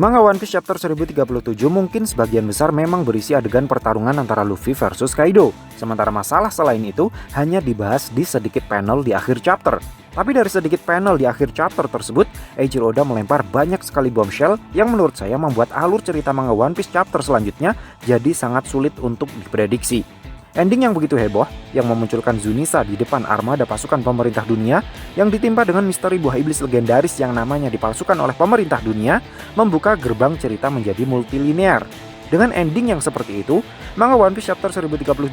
Manga One Piece Chapter 1037 mungkin sebagian besar memang berisi adegan pertarungan antara Luffy versus Kaido. Sementara masalah selain itu hanya dibahas di sedikit panel di akhir chapter. Tapi dari sedikit panel di akhir chapter tersebut, Eiichiro Oda melempar banyak sekali bombshell yang menurut saya membuat alur cerita manga One Piece chapter selanjutnya jadi sangat sulit untuk diprediksi. Ending yang begitu heboh, yang memunculkan Zunisa di depan armada pasukan pemerintah dunia, yang ditimpa dengan misteri buah iblis legendaris yang namanya dipalsukan oleh pemerintah dunia, membuka gerbang cerita menjadi multilinear. Dengan ending yang seperti itu, manga One Piece Chapter 1038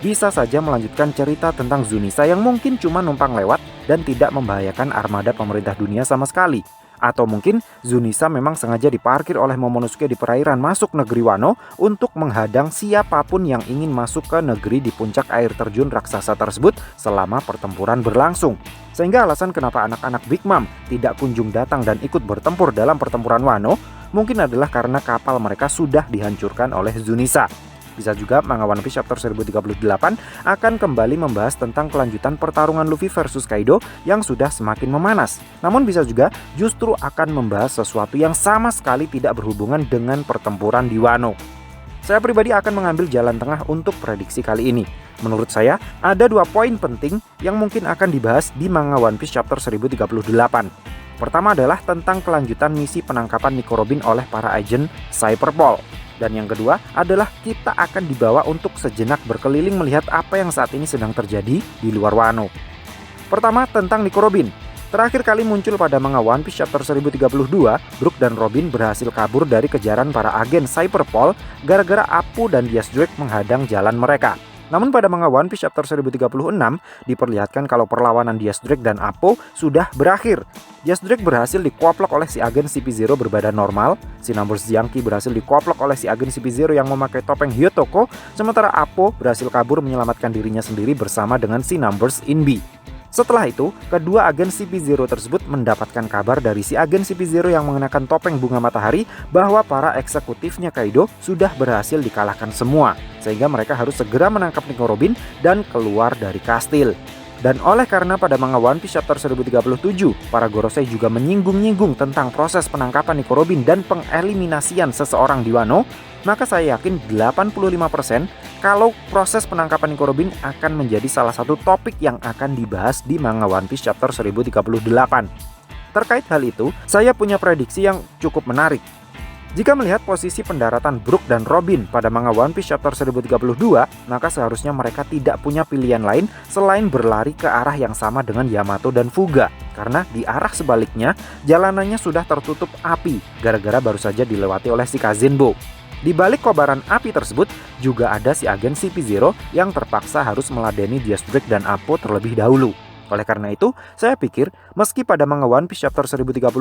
bisa saja melanjutkan cerita tentang Zunisa yang mungkin cuma numpang lewat dan tidak membahayakan armada pemerintah dunia sama sekali. Atau mungkin Zunisa memang sengaja diparkir oleh Momonosuke di perairan masuk negeri Wano untuk menghadang siapapun yang ingin masuk ke negeri di puncak air terjun raksasa tersebut selama pertempuran berlangsung. Sehingga alasan kenapa anak-anak Big Mom tidak kunjung datang dan ikut bertempur dalam pertempuran Wano mungkin adalah karena kapal mereka sudah dihancurkan oleh Zunisa. Bisa juga manga One Piece Chapter 1038 akan kembali membahas tentang kelanjutan pertarungan Luffy versus Kaido yang sudah semakin memanas. Namun bisa juga justru akan membahas sesuatu yang sama sekali tidak berhubungan dengan pertempuran di Wano. Saya pribadi akan mengambil jalan tengah untuk prediksi kali ini. Menurut saya, ada 2 poin penting yang mungkin akan dibahas di manga One Piece Chapter 1038. Pertama adalah tentang kelanjutan misi penangkapan Nico Robin oleh para agen Cyberpol. Dan yang kedua adalah kita akan dibawa untuk sejenak berkeliling melihat apa yang saat ini sedang terjadi di luar Wano. Pertama tentang Nico Robin. Terakhir kali muncul pada manga One Piece Chapter 1032, Brook dan Robin berhasil kabur dari kejaran para agen Cyberpol gara-gara Apu dan Diaz Drake menghadang jalan mereka. Namun pada manga One Piece Chapter 1036 diperlihatkan kalau perlawanan Diaz Drake dan Apo sudah berakhir. Diaz Drake berhasil dikoplok oleh si agen CP0 berbadan normal, si Numbers Yankee berhasil dikoplok oleh si agen CP0 yang memakai topeng Hyotoko, sementara Apo berhasil kabur menyelamatkan dirinya sendiri bersama dengan si Numbers Inbi. Setelah itu, kedua agen CP0 tersebut mendapatkan kabar dari si agen CP0 yang mengenakan topeng bunga matahari bahwa para eksekutifnya Kaido sudah berhasil dikalahkan semua, sehingga mereka harus segera menangkap Nico Robin dan keluar dari kastil. Dan oleh karena pada manga One Piece Chapter 1037, para Gorosei juga menyinggung-nyinggung tentang proses penangkapan Nico Robin dan pengeliminasian seseorang di Wano, maka saya yakin 85% kalau proses penangkapan Nico Robin akan menjadi salah satu topik yang akan dibahas di manga One Piece Chapter 1038. Terkait hal itu, saya punya prediksi yang cukup menarik. Jika melihat posisi pendaratan Brook dan Robin pada manga One Piece Chapter 1032, maka seharusnya mereka tidak punya pilihan lain selain berlari ke arah yang sama dengan Yamato dan Fuga. Karena di arah sebaliknya, jalanannya sudah tertutup api gara-gara baru saja dilewati oleh si Kazenbo. Di balik kobaran api tersebut juga ada si agen CP0 yang terpaksa harus meladeni Diaz Drake dan Apo terlebih dahulu. Oleh karena itu, saya pikir meski pada manga One Piece Chapter 1036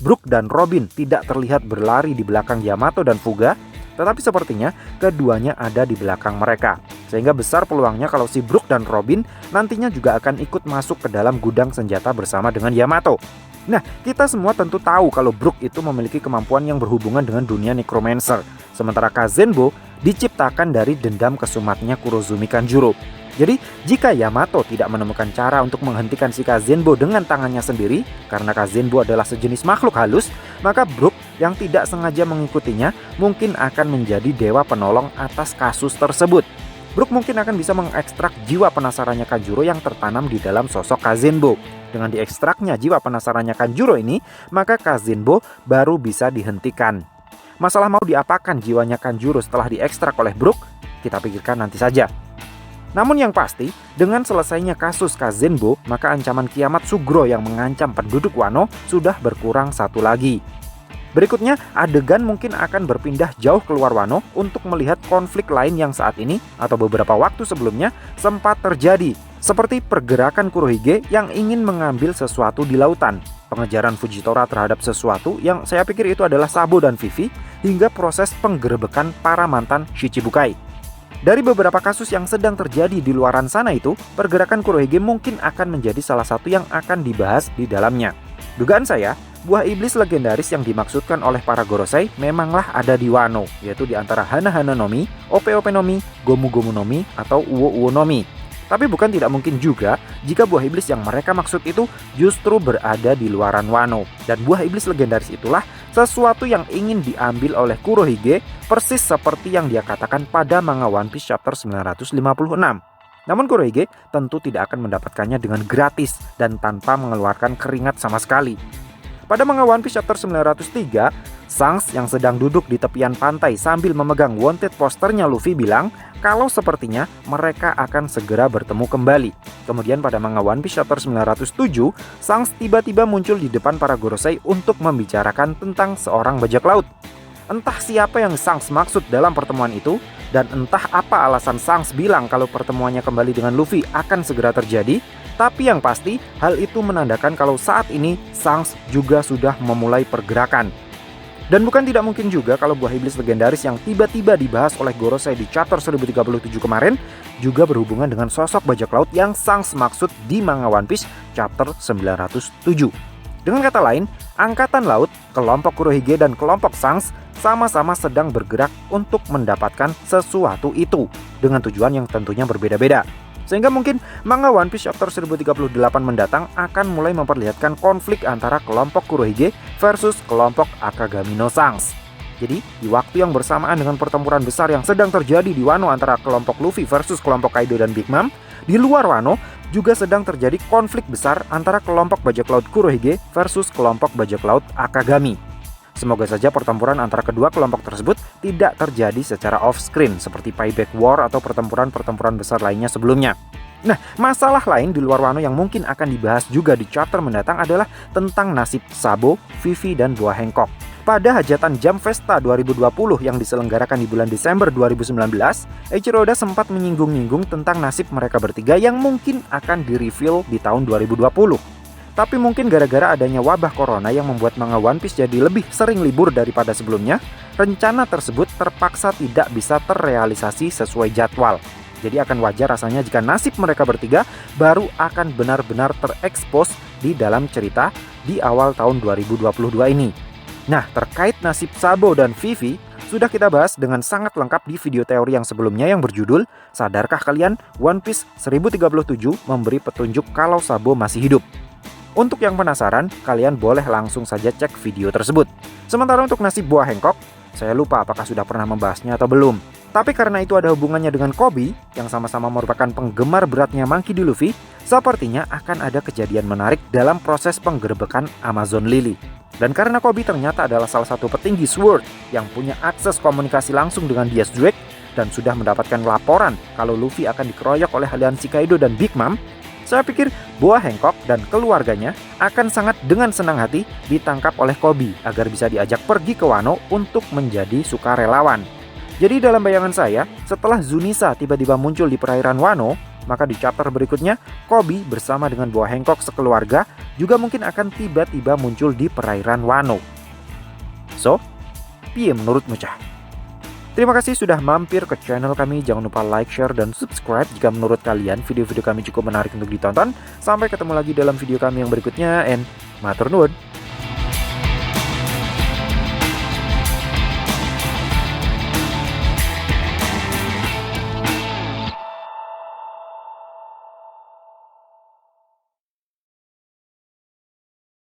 Brook dan Robin tidak terlihat berlari di belakang Yamato dan Fuga, tetapi sepertinya keduanya ada di belakang mereka. Sehingga besar peluangnya kalau si Brook dan Robin nantinya juga akan ikut masuk ke dalam gudang senjata bersama dengan Yamato. Nah, kita semua tentu tahu kalau Brook itu memiliki kemampuan yang berhubungan dengan dunia Necromancer. Sementara Kazenbo diciptakan dari dendam kesumatnya Kurozumi Kanjuro. Jadi, jika Yamato tidak menemukan cara untuk menghentikan si Kazenbo dengan tangannya sendiri, karena Kazenbo adalah sejenis makhluk halus, maka Brook yang tidak sengaja mengikutinya mungkin akan menjadi dewa penolong atas kasus tersebut. Brook mungkin akan bisa mengekstrak jiwa penasarannya Kanjuro yang tertanam di dalam sosok Kazenbo. Dengan diekstraknya jiwa penasarannya Kanjuro ini, maka Kazenbo baru bisa dihentikan. Masalah mau diapakan jiwanya Kanjuro setelah diekstrak oleh Brook, kita pikirkan nanti saja. Namun yang pasti, dengan selesainya kasus Kazenbo, maka ancaman kiamat Sugro yang mengancam penduduk Wano sudah berkurang satu lagi. Berikutnya, adegan mungkin akan berpindah jauh keluar Wano untuk melihat konflik lain yang saat ini atau beberapa waktu sebelumnya sempat terjadi, seperti pergerakan Kurohige yang ingin mengambil sesuatu di lautan, pengejaran Fujitora terhadap sesuatu yang saya pikir itu adalah Sabo dan Vivi, hingga proses penggerebekan para mantan Shichibukai. Dari beberapa kasus yang sedang terjadi di luaran sana itu, pergerakan Kurohige mungkin akan menjadi salah satu yang akan dibahas di dalamnya. Dugaan saya, buah iblis legendaris yang dimaksudkan oleh para Gorosei memanglah ada di Wano, yaitu di antara Hana Hana no Mi, Ope Ope no Mi, Gomu Gomu no Mi, atau Uwo Uwo no Mi. Tapi bukan tidak mungkin juga jika buah iblis yang mereka maksud itu justru berada di luaran Wano. Dan buah iblis legendaris itulah sesuatu yang ingin diambil oleh Kurohige, persis seperti yang dia katakan pada manga One Piece chapter 956. Namun Kurohige tentu tidak akan mendapatkannya dengan gratis dan tanpa mengeluarkan keringat sama sekali. Pada manga One Piece chapter 903, Shanks yang sedang duduk di tepian pantai sambil memegang wanted posternya Luffy bilang kalau sepertinya mereka akan segera bertemu kembali. Kemudian pada manga One Piece chapter 907, Shanks tiba-tiba muncul di depan para Gorosei untuk membicarakan tentang seorang bajak laut. Entah siapa yang Shanks maksud dalam pertemuan itu, dan entah apa alasan Shanks bilang kalau pertemuannya kembali dengan Luffy akan segera terjadi, tapi yang pasti hal itu menandakan kalau saat ini Shanks juga sudah memulai pergerakan. Dan bukan tidak mungkin juga kalau buah iblis legendaris yang tiba-tiba dibahas oleh Gorosei di chapter 1037 kemarin juga berhubungan dengan sosok bajak laut yang Shanks maksud di manga One Piece chapter 907. Dengan kata lain, angkatan laut, kelompok Kurohige dan kelompok Shanks sama-sama sedang bergerak untuk mendapatkan sesuatu itu dengan tujuan yang tentunya berbeda-beda. Sehingga mungkin manga One Piece chapter 1038 mendatang akan mulai memperlihatkan konflik antara kelompok Kurohige versus kelompok Akagami no Shanks. Jadi di waktu yang bersamaan dengan pertempuran besar yang sedang terjadi di Wano antara kelompok Luffy versus kelompok Kaido dan Big Mom, di luar Wano juga sedang terjadi konflik besar antara kelompok bajak laut Kurohige versus kelompok bajak laut Akagami. Semoga saja pertempuran antara kedua kelompok tersebut tidak terjadi secara off-screen seperti Payback War atau pertempuran-pertempuran besar lainnya sebelumnya. Nah, masalah lain di luar Wano yang mungkin akan dibahas juga di chapter mendatang adalah tentang nasib Sabo, Vivi, dan Buah Hancock. Pada hajatan Jam Festa 2020 yang diselenggarakan di bulan Desember 2019, Eiichiro Oda sempat menyinggung-nyinggung tentang nasib mereka bertiga yang mungkin akan di-reveal di tahun 2020. Tapi mungkin gara-gara adanya wabah corona yang membuat manga One Piece jadi lebih sering libur daripada sebelumnya, rencana tersebut terpaksa tidak bisa terrealisasi sesuai jadwal. Jadi akan wajar rasanya jika nasib mereka bertiga baru akan benar-benar terekspos di dalam cerita di awal tahun 2022 ini. Nah, terkait nasib Sabo dan Vivi, sudah kita bahas dengan sangat lengkap di video teori yang sebelumnya yang berjudul Sadarkah Kalian One Piece 1037 memberi petunjuk kalau Sabo masih hidup. Untuk yang penasaran, kalian boleh langsung saja cek video tersebut. Sementara untuk nasib Buah Hancock, saya lupa apakah sudah pernah membahasnya atau belum. Tapi karena itu ada hubungannya dengan Koby, yang sama-sama merupakan penggemar beratnya Monkey D. Luffy, sepertinya akan ada kejadian menarik dalam proses penggerbekan Amazon Lily. Dan karena Koby ternyata adalah salah satu petinggi Sword yang punya akses komunikasi langsung dengan Diaz Drake, dan sudah mendapatkan laporan kalau Luffy akan dikeroyok oleh aliansi Kaido dan Big Mom, saya pikir Buah Hancock dan keluarganya akan sangat dengan senang hati ditangkap oleh Koby agar bisa diajak pergi ke Wano untuk menjadi sukarelawan. Jadi dalam bayangan saya, setelah Zunisa tiba-tiba muncul di perairan Wano, maka di chapter berikutnya Koby bersama dengan Buah Hancock sekeluarga juga mungkin akan tiba-tiba muncul di perairan Wano. So, piye menurutmu cah? Terima kasih sudah mampir ke channel kami. Jangan lupa like, share, dan subscribe jika menurut kalian video-video kami cukup menarik untuk ditonton. Sampai ketemu lagi dalam video kami yang berikutnya, and matur nuwun.